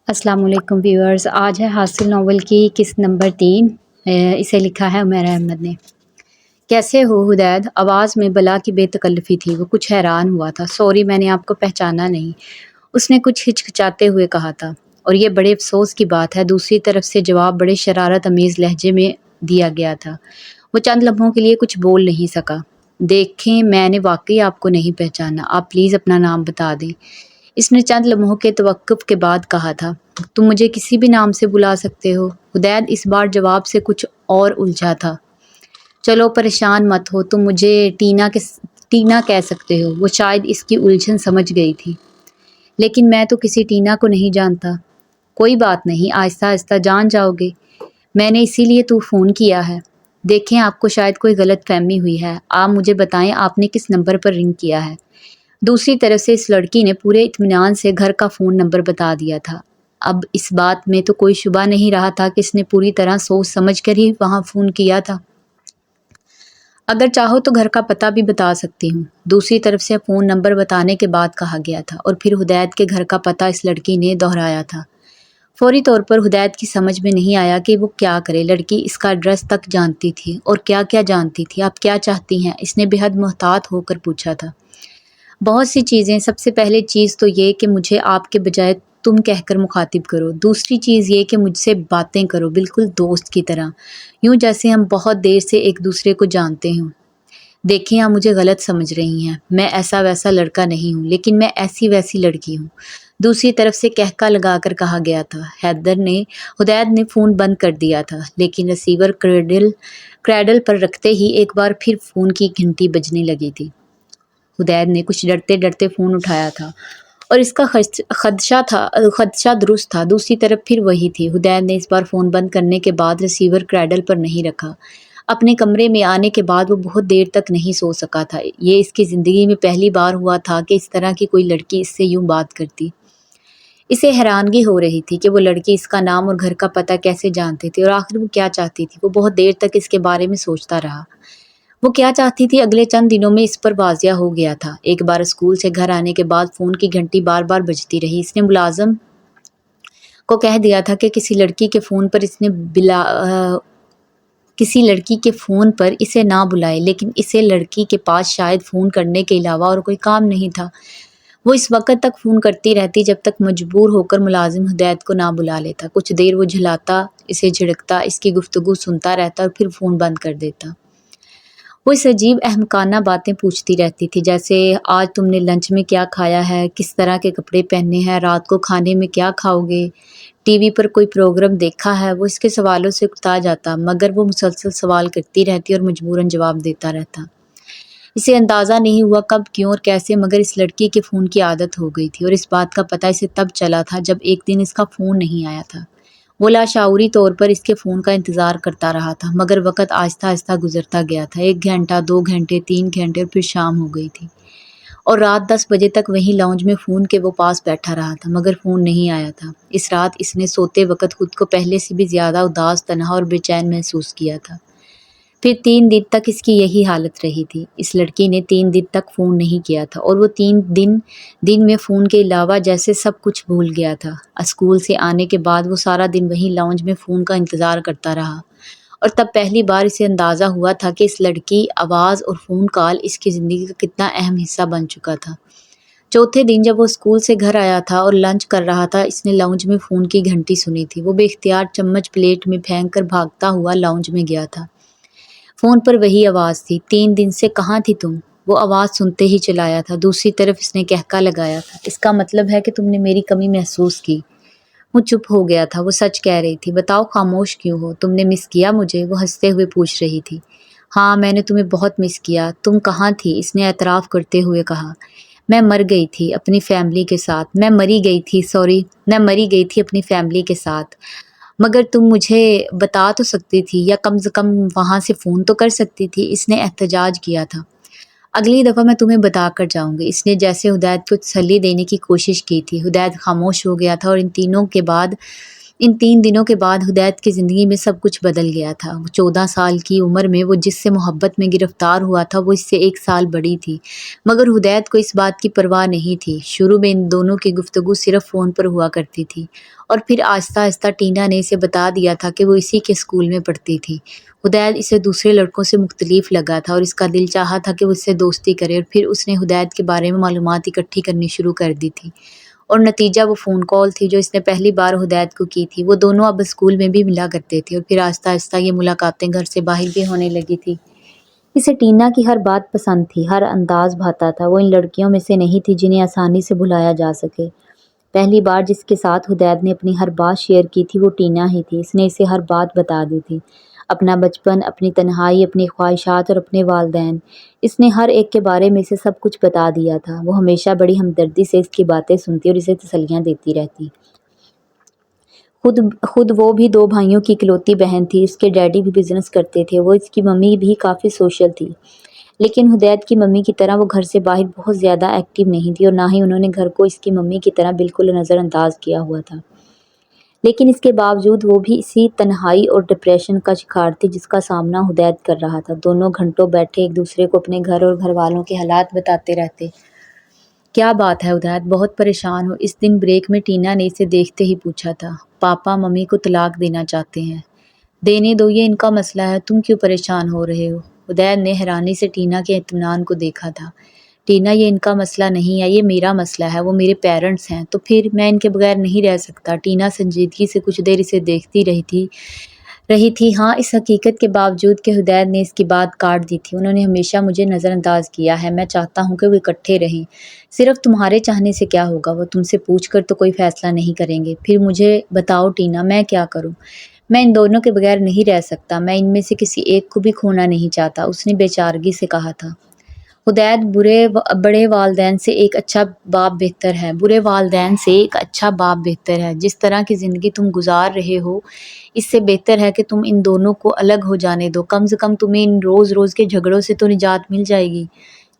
السلام علیکم ویورز، آج ہے حاصل ناول کی قسط نمبر 3۔ اسے لکھا ہے عمیر احمد نے۔ کیسے ہو حدید؟ آواز میں بلا کی بے تکلفی تھی۔ وہ کچھ حیران ہوا تھا۔ سوری، میں نے آپ کو پہچانا نہیں، اس نے کچھ ہچکچاتے ہوئے کہا تھا۔ اور یہ بڑے افسوس کی بات ہے، دوسری طرف سے جواب بڑے شرارت امیز لہجے میں دیا گیا تھا۔ وہ چند لمحوں کے لیے کچھ بول نہیں سکا۔ دیکھیں، میں نے واقعی آپ کو نہیں پہچانا، آپ پلیز اپنا نام بتا دیں، اس نے چند لمحوں کے توقف کے بعد کہا تھا۔ تم مجھے کسی بھی نام سے بلا سکتے ہو۔ حدید اس بار جواب سے کچھ اور الجھا تھا۔ چلو پریشان مت ہو، تم مجھے ٹینا کہہ سکتے ہو۔ وہ شاید اس کی الجھن سمجھ گئی تھی۔ لیکن میں تو کسی ٹینا کو نہیں جانتا۔ کوئی بات نہیں، آہستہ آہستہ جان جاؤ گے، میں نے اسی لیے تو فون کیا ہے۔ دیکھیں، آپ کو شاید کوئی غلط فہمی ہوئی ہے، آپ مجھے بتائیں آپ نے کس نمبر پر رنگ کیا ہے۔ دوسری طرف سے اس لڑکی نے پورے اطمینان سے گھر کا فون نمبر بتا دیا تھا۔ اب اس بات میں تو کوئی شبہ نہیں رہا تھا کہ اس نے پوری طرح سوچ سمجھ کر ہی وہاں فون کیا تھا۔ اگر چاہو تو گھر کا پتہ بھی بتا سکتی ہوں، دوسری طرف سے فون نمبر بتانے کے بعد کہا گیا تھا، اور پھر حدید کے گھر کا پتہ اس لڑکی نے دہرایا تھا۔ فوری طور پر حدید کی سمجھ میں نہیں آیا کہ وہ کیا کرے۔ لڑکی اس کا ایڈریس تک جانتی تھی، اور کیا کیا جانتی تھی۔ آپ کیا چاہتی ہیں؟ اس نے بے حد محتاط ہو کر پوچھا تھا۔ بہت سی چیزیں۔ سب سے پہلے چیز تو یہ کہ مجھے آپ کے بجائے تم کہہ کر مخاطب کرو۔ دوسری چیز یہ کہ مجھ سے باتیں کرو، بالکل دوست کی طرح، یوں جیسے ہم بہت دیر سے ایک دوسرے کو جانتے ہوں۔ دیکھیں، آپ مجھے غلط سمجھ رہی ہیں، میں ایسا ویسا لڑکا نہیں ہوں، لیکن میں ایسی ویسی لڑکی ہوں، دوسری طرف سے کہکا لگا کر کہا گیا تھا۔ حدید نے فون بند کر دیا تھا، لیکن ریسیور کریڈل پر رکھتے ہی ایک بار پھر فون کی گھنٹی بجنے لگی تھی۔ حدید نے کچھ ڈرتے ڈرتے فون اٹھایا تھا، اور اس کا خدشہ درست تھا۔ دوسری طرف پھر وہی تھی۔ حدید نے اس بار فون بند کرنے کے بعد ریسیور کریڈل پر نہیں رکھا۔ اپنے کمرے میں آنے کے بعد وہ بہت دیر تک نہیں سو سکا تھا۔ یہ اس کی زندگی میں پہلی بار ہوا تھا کہ اس طرح کی کوئی لڑکی اس سے یوں بات کرتی۔ اسے حیرانگی ہو رہی تھی کہ وہ لڑکی اس کا نام اور گھر کا پتہ کیسے جانتی تھی، اور آخر وہ کیا چاہتی تھی۔ وہ بہت دیر تک اس کے بارے میں سوچتا رہا۔ وہ کیا چاہتی تھی اگلے چند دنوں میں اس پر واضح ہو گیا تھا۔ ایک بار اسکول سے گھر آنے کے بعد فون کی گھنٹی بار بار بجتی رہی۔ اس نے ملازم کو کہہ دیا تھا کہ کسی لڑکی کے فون پر اسے نہ بلائے، لیکن اسے لڑکی کے پاس شاید فون کرنے کے علاوہ اور کوئی کام نہیں تھا۔ وہ اس وقت تک فون کرتی رہتی جب تک مجبور ہو کر ملازم حدید کو نہ بلا لیتا۔ کچھ دیر وہ جھلاتا، اسے جھڑکتا، اس کی گفتگو سنتا رہتا، اور پھر فون بند کر دیتا۔ وہ اس عجیب احمقانہ باتیں پوچھتی رہتی تھی، جیسے آج تم نے لنچ میں کیا کھایا ہے، کس طرح کے کپڑے پہنے ہیں، رات کو کھانے میں کیا کھاؤ گے، ٹی وی پر کوئی پروگرام دیکھا ہے۔ وہ اس کے سوالوں سے اکتا جاتا، مگر وہ مسلسل سوال کرتی رہتی اور مجبوراً جواب دیتا رہتا۔ اسے اندازہ نہیں ہوا کب، کیوں اور کیسے، مگر اس لڑکی کے فون کی عادت ہو گئی تھی، اور اس بات کا پتہ اسے تب چلا تھا جب ایک دن اس کا فون نہیں آیا تھا۔ وہ لاشعوری طور پر اس کے فون کا انتظار کرتا رہا تھا، مگر وقت آہستہ آہستہ گزرتا گیا تھا۔ 1 گھنٹہ، 2 گھنٹے، 3 گھنٹے، اور پھر شام ہو گئی تھی، اور رات 10 بجے تک وہیں لاؤنج میں فون کے وہ پاس بیٹھا رہا تھا، مگر فون نہیں آیا تھا۔ اس رات اس نے سوتے وقت خود کو پہلے سے بھی زیادہ اداس، تنہا اور بے چین محسوس کیا تھا۔ پھر 3 دن تک اس کی یہی حالت رہی تھی۔ اس لڑکی نے 3 دن تک فون نہیں کیا تھا، اور وہ 3 دن میں فون کے علاوہ جیسے سب کچھ بھول گیا تھا۔ اسکول سے آنے کے بعد وہ سارا دن وہیں لاؤنج میں فون کا انتظار کرتا رہا، اور تب پہلی بار اسے اندازہ ہوا تھا کہ اس لڑکی آواز اور فون کال اس کی زندگی کا کتنا اہم حصہ بن چکا تھا۔ چوتھے دن جب وہ اسکول سے گھر آیا تھا اور لنچ کر رہا تھا، اس نے لاؤنج میں فون کی گھنٹی سنی تھی۔ وہ بے اختیار چمچ پلیٹ میں پھینک کر بھاگتا ہوا لاؤنج میں گیا تھا۔ فون پر وہی آواز تھی۔ 3 دن سے کہاں تھی تم؟ وہ آواز سنتے ہی چلایا تھا۔ دوسری طرف اس نے کہکا لگایا تھا، اس کا مطلب ہے کہ تم نے میری کمی محسوس کی۔ وہ چپ ہو گیا تھا۔ وہ سچ کہہ رہی تھی۔ بتاؤ، خاموش کیوں ہو؟ تم نے مس کیا مجھے؟ وہ ہنستے ہوئے پوچھ رہی تھی۔ ہاں، میں نے تمہیں بہت مس کیا۔ تم کہاں تھی؟ اس نے اعتراف کرتے ہوئے کہا۔ میں مر گئی تھی اپنی فیملی کے ساتھ۔ میں مری گئی تھی اپنی فیملی کے ساتھ۔ مگر تم مجھے بتا تو سکتی تھی، یا کم از کم وہاں سے فون تو کر سکتی تھی، اس نے احتجاج کیا تھا۔ اگلی دفعہ میں تمہیں بتا کر جاؤں گی، اس نے جیسے حدید کو تسلی دینے کی کوشش کی تھی۔ حدید خاموش ہو گیا تھا، اور ان تینوں کے بعد ان 3 دنوں کے بعد ہدایت کی زندگی میں سب کچھ بدل گیا تھا۔ وہ 14 سال کی عمر میں وہ جس سے محبت میں گرفتار ہوا تھا وہ اس سے 1 سال بڑی تھی، مگر ہدایت کو اس بات کی پرواہ نہیں تھی۔ شروع میں ان دونوں کی گفتگو صرف فون پر ہوا کرتی تھی، اور پھر آہستہ آہستہ ٹینا نے اسے بتا دیا تھا کہ وہ اسی کے اسکول میں پڑھتی تھی۔ ہدایت اسے دوسرے لڑکوں سے مختلف لگا تھا اور اس کا دل چاہا تھا کہ وہ اس سے دوستی کرے، اور پھر اس نے ہدایت کے بارے میں معلومات اکٹھی کرنی شروع کر دی تھی، اور نتیجہ وہ فون کال تھی جو اس نے پہلی بار ہدایت کو کی تھی۔ وہ دونوں اب اسکول میں بھی ملا کرتے تھے، اور پھر آہستہ آہستہ یہ ملاقاتیں گھر سے باہر بھی ہونے لگی تھی۔ اسے ٹینا کی ہر بات پسند تھی، ہر انداز بھاتا تھا۔ وہ ان لڑکیوں میں سے نہیں تھی جنہیں آسانی سے بھلایا جا سکے۔ پہلی بار جس کے ساتھ ہدایت نے اپنی ہر بات شیئر کی تھی وہ ٹینا ہی تھی۔ اس نے اسے ہر بات بتا دی تھی، اپنا بچپن، اپنی تنہائی، اپنی خواہشات اور اپنے والدین۔ اس نے ہر ایک کے بارے میں اسے سب کچھ بتا دیا تھا۔ وہ ہمیشہ بڑی ہمدردی سے اس کی باتیں سنتی اور اسے تسلیاں دیتی رہتی۔ خود وہ بھی 2 بھائیوں کی اکلوتی بہن تھی۔ اس کے ڈیڈی بھی بزنس کرتے تھے، وہ اس کی ممی بھی کافی سوشل تھی، لیکن ہدایت کی ممی کی طرح وہ گھر سے باہر بہت زیادہ ایکٹیو نہیں تھی، اور نہ ہی انہوں نے گھر کو اس کی ممی کی طرح بالکل نظر انداز کیا ہوا تھا۔ لیکن اس کے باوجود وہ بھی اسی تنہائی اور ڈپریشن کا شکار تھی جس کا سامنا ہدایت کر رہا تھا۔ دونوں گھنٹوں بیٹھے ایک دوسرے کو اپنے گھر اور گھر والوں کے حالات بتاتے رہتے۔ کیا بات ہے ہدایت، بہت پریشان ہو؟ اس دن بریک میں ٹینا نے اسے دیکھتے ہی پوچھا تھا۔ پاپا ممی کو طلاق دینا چاہتے ہیں۔ دینے دو، یہ ان کا مسئلہ ہے، تم کیوں پریشان ہو رہے ہو؟ ہدایت نے حیرانی سے ٹینا کے اطمینان کو دیکھا تھا۔ ٹینا، یہ ان کا مسئلہ نہیں ہے، یہ میرا مسئلہ ہے، وہ میرے پیرنٹس ہیں، تو پھر میں ان کے بغیر نہیں رہ سکتا۔ ٹینا سنجیدگی سے کچھ دیر اسے دیکھتی رہی تھی۔ ہاں، اس حقیقت کے باوجود کہ ہدایت نے اس کی بات کاٹ دی تھی، انہوں نے ہمیشہ مجھے نظر انداز کیا ہے۔ میں چاہتا ہوں کہ وہ اکٹھے رہیں۔ صرف تمہارے چاہنے سے کیا ہوگا؟ وہ تم سے پوچھ کر تو کوئی فیصلہ نہیں کریں گے۔ پھر مجھے بتاؤ ٹینا، میں کیا کروں؟ میں ان دونوں کے بغیر نہیں رہ سکتا، میں ان میں سے کسی ایک کو بھی کھونا نہیں چاہتا، اس نے بے چارگی سے کہا تھا۔ ہدایت، بڑے والدین سے ایک اچھا باپ بہتر ہے۔ برے والدین سے ایک اچھا باپ بہتر ہے۔ جس طرح کی زندگی تم گزار رہے ہو، اس سے بہتر ہے کہ تم ان دونوں کو الگ ہو جانے دو۔ کم سے کم تمہیں ان روز روز کے جھگڑوں سے تو نجات مل جائے گی۔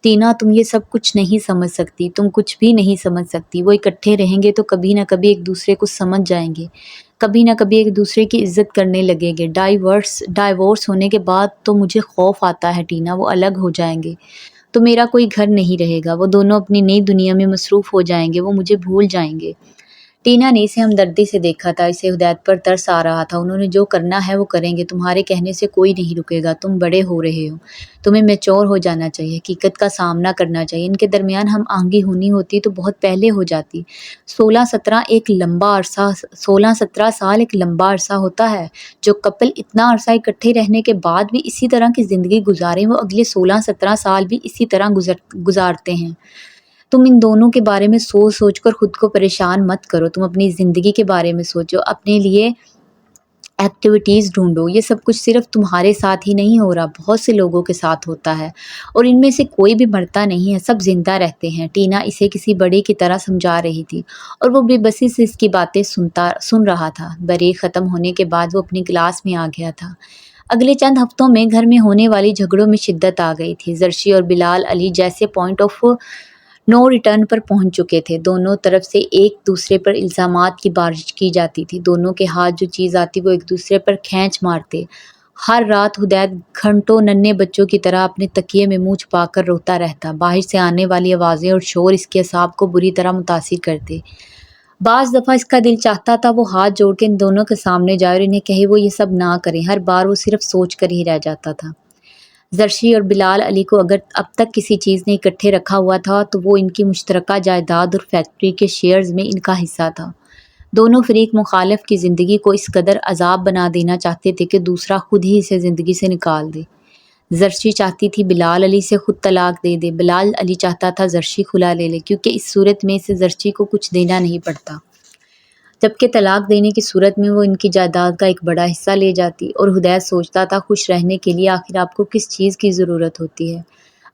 ٹینا، تم یہ سب کچھ نہیں سمجھ سکتی، تم کچھ بھی نہیں سمجھ سکتی۔ وہ اکٹھے رہیں گے تو کبھی نہ کبھی ایک دوسرے کو سمجھ جائیں گے، کبھی نہ کبھی ایک دوسرے کی عزت کرنے لگیں گے۔ ڈائیورس ہونے کے بعد تو مجھے خوف آتا ہے ٹینا، وہ الگ ہو جائیں گے تو میرا کوئی گھر نہیں رہے گا، وہ دونوں اپنی نئی دنیا میں مصروف ہو جائیں گے، وہ مجھے بھول جائیں گے۔ ٹینا نے اسے ہمدردی سے دیکھا تھا، اسے ہدایت پر ترس آ رہا تھا۔ انہوں نے جو کرنا ہے وہ کریں گے، تمہارے کہنے سے کوئی نہیں رکے گا، تم بڑے ہو رہے ہو، تمہیں میچور ہو جانا چاہیے، حقیقت کا سامنا کرنا چاہیے۔ ان کے درمیان ہم آہنگی ہونی ہوتی تو بہت پہلے ہو جاتی۔ 16-17 سال ایک لمبا عرصہ ہوتا ہے۔ جو کپل اتنا عرصہ اکٹھے رہنے کے بعد بھی اسی طرح کی زندگی گزاریں، وہ اگلے 16-17 سال بھی اسی طرح گزارتے ہیں۔ تم ان دونوں کے بارے میں سوچ کر خود کو پریشان مت کرو، تم اپنی زندگی کے بارے میں سوچو، اپنے لیے ایکٹیویٹیز ڈھونڈو۔ یہ سب کچھ صرف تمہارے ساتھ ہی نہیں ہو رہا، بہت سے لوگوں کے ساتھ ہوتا ہے، اور ان میں سے کوئی بھی مرتا نہیں ہے، سب زندہ رہتے ہیں۔ ٹینا اسے کسی بڑے کی طرح سمجھا رہی تھی، اور وہ بے بسی سے اس کی باتیں سن رہا تھا۔ بریک ختم ہونے کے بعد وہ اپنی کلاس میں آ گیا تھا۔ اگلے چند ہفتوں میں گھر میں ہونے والی جھگڑوں میں شدت آ گئی تھی۔ زرشی اور بلال علی جیسے پوائنٹ آف نو ریٹرن پر پہنچ چکے تھے۔ دونوں طرف سے ایک دوسرے پر الزامات کی بارش کی جاتی تھی۔ دونوں کے ہاتھ جو چیز آتی وہ ایک دوسرے پر کھینچ مارتے۔ ہر رات ہدایت گھنٹوں ننھے بچوں کی طرح اپنے تکیے میں منہ چھپا کر روتا رہتا۔ باہر سے آنے والی آوازیں اور شور اس کے اعصاب کو بری طرح متاثر کرتے۔ بعض دفعہ اس کا دل چاہتا تھا وہ ہاتھ جوڑ کے ان دونوں کے سامنے جائے اور انہیں کہے وہ یہ سب نہ کریں۔ ہر بار وہ صرف سوچ کر ہی رہ جاتا تھا۔ زرشی اور بلال علی کو اگر اب تک کسی چیز نے اکٹھے رکھا ہوا تھا تو وہ ان کی مشترکہ جائیداد اور فیکٹری کے شیئرز میں ان کا حصہ تھا۔ دونوں فریق مخالف کی زندگی کو اس قدر عذاب بنا دینا چاہتے تھے کہ دوسرا خود ہی اسے زندگی سے نکال دے۔ زرشی چاہتی تھی بلال علی سے خود طلاق دے دے، بلال علی چاہتا تھا زرشی کھلا لے کیونکہ اس صورت میں اسے زرشی کو کچھ دینا نہیں پڑتا، جبکہ طلاق دینے کی صورت میں وہ ان کی جائیداد کا ایک بڑا حصہ لے جاتی۔ اور ہدایت سوچتا تھا خوش رہنے کے لیے آخر آپ کو کس چیز کی ضرورت ہوتی ہے؟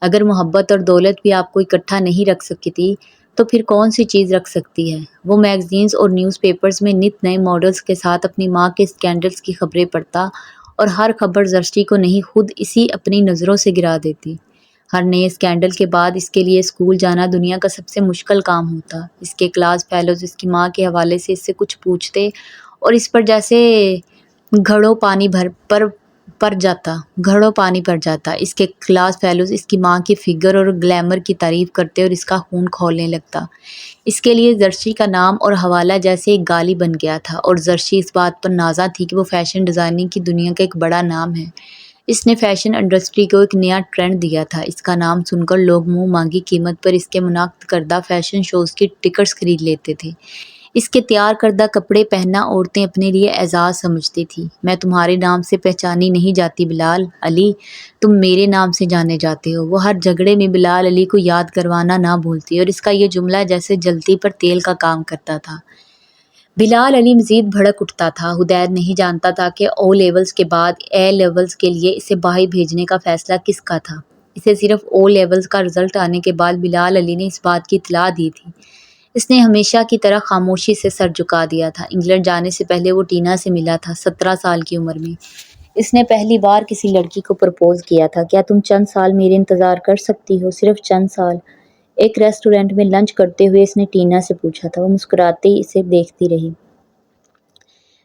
اگر محبت اور دولت بھی آپ کو اکٹھا نہیں رکھ سکتی تو پھر کون سی چیز رکھ سکتی ہے؟ وہ میگزینز اور نیوز پیپرز میں نت نئے ماڈلز کے ساتھ اپنی ماں کے اسکینڈلز کی خبریں پڑھتا، اور ہر خبر زرشی کو نہیں خود اسی اپنی نظروں سے گرا دیتی۔ ہر نئے اسکینڈل کے بعد اس کے لیے اسکول جانا دنیا کا سب سے مشکل کام ہوتا۔ اس کے کلاس فیلوز اس کی ماں کے حوالے سے اس سے کچھ پوچھتے اور اس پر جیسے گھڑوں پانی گھڑوں پانی پر جاتا۔ اس کے کلاس فیلوز اس کی ماں کی فگر اور گلیمر کی تعریف کرتے اور اس کا خون کھولنے لگتا۔ اس کے لیے زرشی کا نام اور حوالہ جیسے ایک گالی بن گیا تھا، اور زرشی اس بات پر نازاں تھی کہ وہ فیشن ڈیزائننگ کی دنیا کا ایک بڑا نام ہے۔ اس نے فیشن انڈسٹری کو ایک نیا ٹرینڈ دیا تھا۔ اس کا نام سن کر لوگ منہ مانگی قیمت پر اس کے منعقد کردہ فیشن شوز کی ٹکٹس خرید لیتے تھے۔ اس کے تیار کردہ کپڑے پہننا عورتیں اپنے لیے اعزاز سمجھتی تھی۔ میں تمہارے نام سے پہچانی نہیں جاتی بلال علی، تم میرے نام سے جانے جاتے ہو۔ وہ ہر جھگڑے میں بلال علی کو یاد کروانا نہ بھولتی، اور اس کا یہ جملہ جیسے جلتی پر تیل کا کام کرتا تھا۔ بلال علی مزید بھڑک اٹھتا تھا۔ حدید نہیں جانتا تھا کہ او لیولز کے بعد اے لیولز کے لیے اسے باہر بھیجنے کا فیصلہ کس کا تھا۔ اسے صرف او لیولز کا رزلٹ آنے کے بعد بلال علی نے اس بات کی اطلاع دی تھی۔ اس نے ہمیشہ کی طرح خاموشی سے سر جھکا دیا تھا۔ انگلینڈ جانے سے پہلے وہ ٹینا سے ملا تھا، 17 سال کی عمر میں۔ اس نے پہلی بار کسی لڑکی کو پرپوز کیا تھا۔ کیا تم چند سال میرے انتظار کر سکتی ہو؟ صرف چند سال؟ ایک ریسٹورینٹ میں لنچ کرتے ہوئے اس نے ٹینا سے پوچھا تھا۔ وہ مسکراتے ہی اسے دیکھتی رہی۔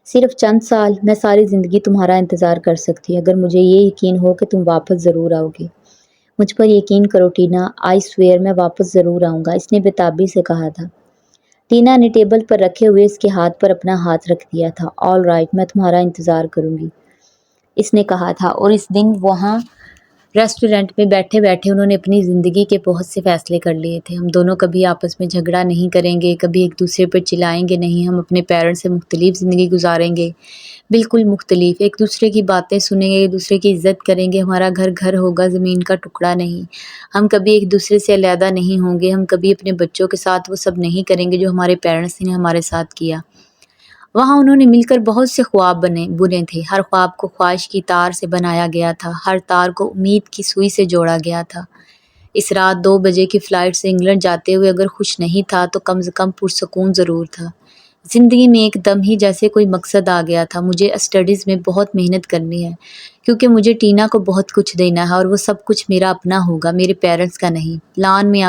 صرف چند سال؟ میں ساری زندگی تمہارا انتظار کر سکتی، اگر مجھے یہ یقین ہو کہ تم واپس ضرور آؤ گے۔ مجھ پر یقین کرو ٹینا، آئی سویئر میں واپس ضرور آؤں گا، اس نے بےتابی سے کہا تھا۔ ٹینا نے ٹیبل پر رکھے ہوئے اس کے ہاتھ پر اپنا ہاتھ رکھ دیا تھا۔ آل رائٹ، میں تمہارا انتظار کروں گی، اس نے کہا تھا، اور اس دن وہاں ریسٹورینٹ میں بیٹھے بیٹھے انہوں نے اپنی زندگی کے بہت سے فیصلے کر لیے تھے۔ ہم دونوں کبھی آپس میں جھگڑا نہیں کریں گے، کبھی ایک دوسرے پر چلائیں گے نہیں، ہم اپنے پیرنٹس سے مختلف زندگی گزاریں گے، بالکل مختلف، ایک دوسرے کی باتیں سنیں گے، ایک دوسرے کی عزت کریں گے، ہمارا گھر گھر ہوگا، زمین کا ٹکڑا نہیں۔ ہم کبھی ایک دوسرے سے علیحدہ نہیں ہوں گے، ہم کبھی اپنے بچوں کے ساتھ وہ سب نہیں کریں گے جو ہمارے پیرنٹس نے ہمارے ساتھ کیا۔ وہاں انہوں نے مل کر بہت سے خواب بنے تھے، ہر خواب کو خواہش کی تار سے بنایا گیا تھا، ہر تار کو امید کی سوئی سے جوڑا گیا تھا۔ اس رات 2 بجے کی فلائٹ سے انگلینڈ جاتے ہوئے اگر خوش نہیں تھا تو کم سے کم پرسکون ضرور تھا۔ زندگی میں ایک دم ہی جیسے کوئی مقصد آ گیا تھا۔ مجھے اسٹڈیز میں بہت محنت کرنی ہے، کیونکہ مجھے ٹینا کو بہت کچھ دینا ہے، اور وہ سب کچھ میرا اپنا ہوگا، میرے پیرنٹس کا نہیں۔ پلین میں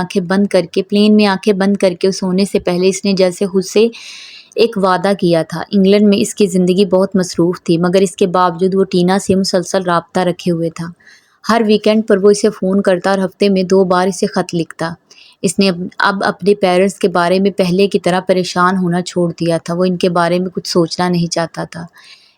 آنکھیں بند کر کے سونے سے پہلے اس نے جیسے خود سے ایک وعدہ کیا تھا۔ انگلینڈ میں اس کی زندگی بہت مصروف تھی، مگر اس کے باوجود وہ ٹینا سے مسلسل رابطہ رکھے ہوئے تھا۔ ہر ویکینڈ پر وہ اسے فون کرتا اور ہفتے میں 2 بار اسے خط لکھتا۔ اس نے اب اپنے پیرنٹس کے بارے میں پہلے کی طرح پریشان ہونا چھوڑ دیا تھا۔ وہ ان کے بارے میں کچھ سوچنا نہیں چاہتا تھا۔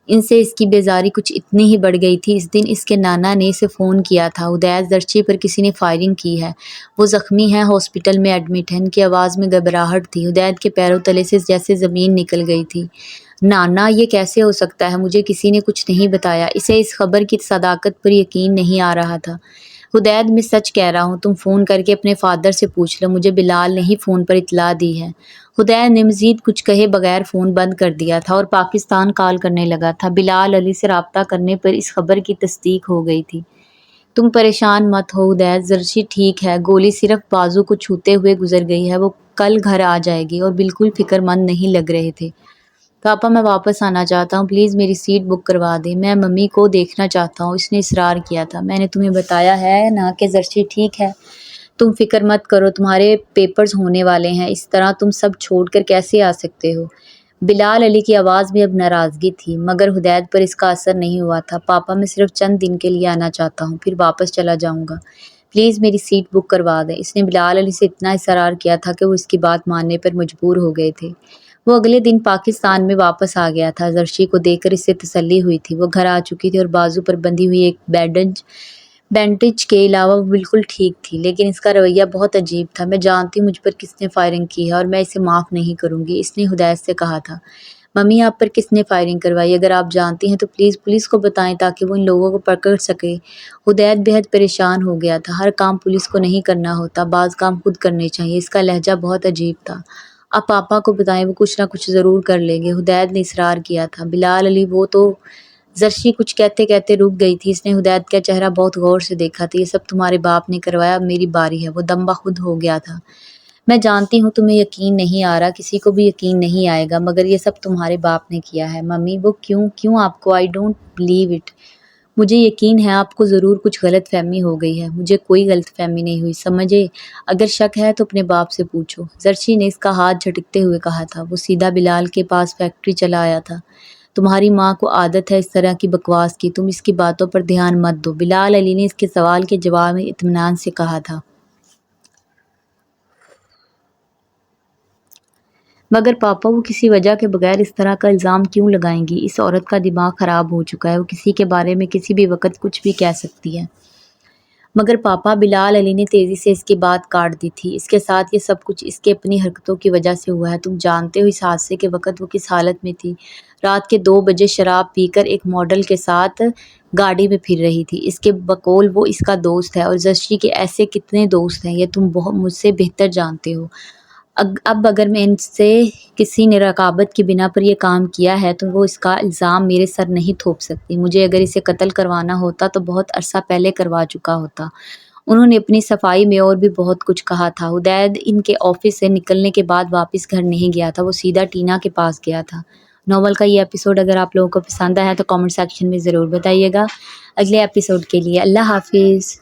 ان سے اس کی بیزاری کچھ اتنی ہی بڑھ گئی تھی۔ اس دن اس کے نانا نے اسے فون کیا تھا، حدید زرشی پر کسی نے فائرنگ کی ہے، وہ زخمی ہے، ہاسپٹل میں ایڈمٹ ہے۔ ان کی آواز میں گھبراہٹ تھی، حدید کے پیروں تلے سے جیسے زمین نکل گئی تھی۔ نانا، یہ کیسے ہو سکتا ہے؟ مجھے کسی نے کچھ نہیں بتایا۔ اسے اس خبر کی صداقت پر یقین نہیں آ رہا تھا۔ حدید، میں سچ کہہ رہا ہوں، تم فون کر کے اپنے فادر سے پوچھ لو، مجھے بلال نے ہی فون پر اطلاع دی ہے۔ حدید نے مزید کچھ کہے بغیر فون بند کر دیا تھا اور پاکستان کال کرنے لگا تھا۔ بلال علی سے رابطہ کرنے پر اس خبر کی تصدیق ہو گئی تھی۔ تم پریشان مت ہو حدید، زرشی ٹھیک ہے، گولی صرف بازو کو چھوتے ہوئے گزر گئی ہے، وہ کل گھر آ جائے گی، اور بالکل فکر مند نہیں لگ رہے تھے۔ پاپا، میں واپس آنا چاہتا ہوں، پلیز میری سیٹ بک کروا دیں، میں ممی کو دیکھنا چاہتا ہوں، اس نے اصرار کیا تھا۔ میں نے تمہیں بتایا ہے نا کہ زرشی ٹھیک ہے، تم فکر مت کرو، تمہارے پیپرز ہونے والے ہیں، اس طرح تم سب چھوڑ کر کیسے آ سکتے ہو؟ بلال علی کی آواز میں اب ناراضگی تھی، مگر حدید پر اس کا اثر نہیں ہوا تھا۔ پاپا، میں صرف چند دن کے لیے آنا چاہتا ہوں، پھر واپس چلا جاؤں گا، پلیز میری سیٹ بک کروا دیں۔ اس نے بلال علی سے اتنا اصرار کیا تھا کہ وہ اس کی بات ماننے پر مجبور ہو گئے تھے۔ وہ اگلے دن پاکستان میں واپس آ گیا تھا۔ زرشی کو دیکھ کر اس سے تسلی ہوئی تھی، وہ گھر آ چکی تھی اور بازو پر بندھی ہوئی ایک بینڈیج کے علاوہ وہ بالکل ٹھیک تھی، لیکن اس کا رویہ بہت عجیب تھا۔ میں جانتی ہوں مجھ پر کس نے فائرنگ کی ہے، اور میں اسے معاف نہیں کروں گی، اس نے حدید سے کہا تھا۔ ممی، آپ پر کس نے فائرنگ کروائی؟ اگر آپ جانتی ہیں تو پلیز پولیس کو بتائیں تاکہ وہ ان لوگوں کو پکڑ سکے۔ حدید بہت پریشان ہو گیا تھا۔ ہر کام پولیس کو نہیں کرنا ہوتا، بعض کام خود کرنے چاہیے۔ اس کا لہجہ بہت عجیب تھا۔ آپ پاپا کو بتائیں، وہ کچھ نہ کچھ ضرور کر لیں گے، حدید نے اصرار کیا تھا۔ بلال علی، وہ تو… زرشی کچھ کہتے کہتے رک گئی تھی۔ اس نے حدید کا چہرہ بہت غور سے دیکھا تھا۔ یہ سب تمہارے باپ نے کروایا، اب میری باری ہے۔ وہ دم بخود ہو گیا تھا۔ میں جانتی ہوں تمہیں یقین نہیں آ رہا، کسی کو بھی یقین نہیں آئے گا، مگر یہ سب تمہارے باپ نے کیا ہے۔ ممی، وہ کیوں آپ کو؟ I don't believe it. مجھے یقین ہے آپ کو ضرور کچھ غلط فہمی ہو گئی ہے۔ مجھے کوئی غلط فہمی نہیں ہوئی، سمجھے؟ اگر شک ہے تو اپنے باپ سے پوچھو۔ زرشی نے اس کا ہاتھ جھٹکتے ہوئے کہا تھا۔ وہ سیدھا بلال کے پاس فیکٹری چلا آیا تھا۔ تمہاری ماں کو عادت ہے اس طرح کی بکواس کی، تم اس کی باتوں پر دھیان مت دو، بلال علی نے اس کے سوال کے جواب میں اطمینان سے کہا تھا۔ مگر پاپا، وہ کسی وجہ کے بغیر اس طرح کا الزام کیوں لگائیں گی؟ اس عورت کا دماغ خراب ہو چکا ہے، وہ کسی کے بارے میں کسی بھی وقت کچھ بھی کہہ سکتی ہے۔ مگر پاپا، بلال علی نے تیزی سے اس کی بات کاٹ دی تھی، اس کے ساتھ یہ سب کچھ اس کے اپنی حرکتوں کی وجہ سے ہوا ہے۔ تم جانتے ہو اس حادثے کے وقت وہ کس حالت میں تھی؟ رات کے 2 بجے شراب پی کر ایک ماڈل کے ساتھ گاڑی میں پھر رہی تھی۔ اس کے بقول وہ اس کا دوست ہے، اور زرشی کے ایسے کتنے دوست ہیں یہ تم مجھ سے بہتر جانتے ہو۔ اب اگر میں ان سے کسی نے رقابت کی بنا پر یہ کام کیا ہے تو وہ اس کا الزام میرے سر نہیں تھوپ سکتی۔ مجھے اگر اسے قتل کروانا ہوتا تو بہت عرصہ پہلے کروا چکا ہوتا۔ انہوں نے اپنی صفائی میں اور بھی بہت کچھ کہا تھا۔ حدید ان کے آفس سے نکلنے کے بعد واپس گھر نہیں گیا تھا، وہ سیدھا ٹینا کے پاس گیا تھا۔ ناول کا یہ ایپیسوڈ اگر آپ لوگوں کو پسند آیا تو کامنٹ سیکشن میں ضرور بتائیے گا۔ اگلے ایپیسوڈ کے لیے اللہ حافظ۔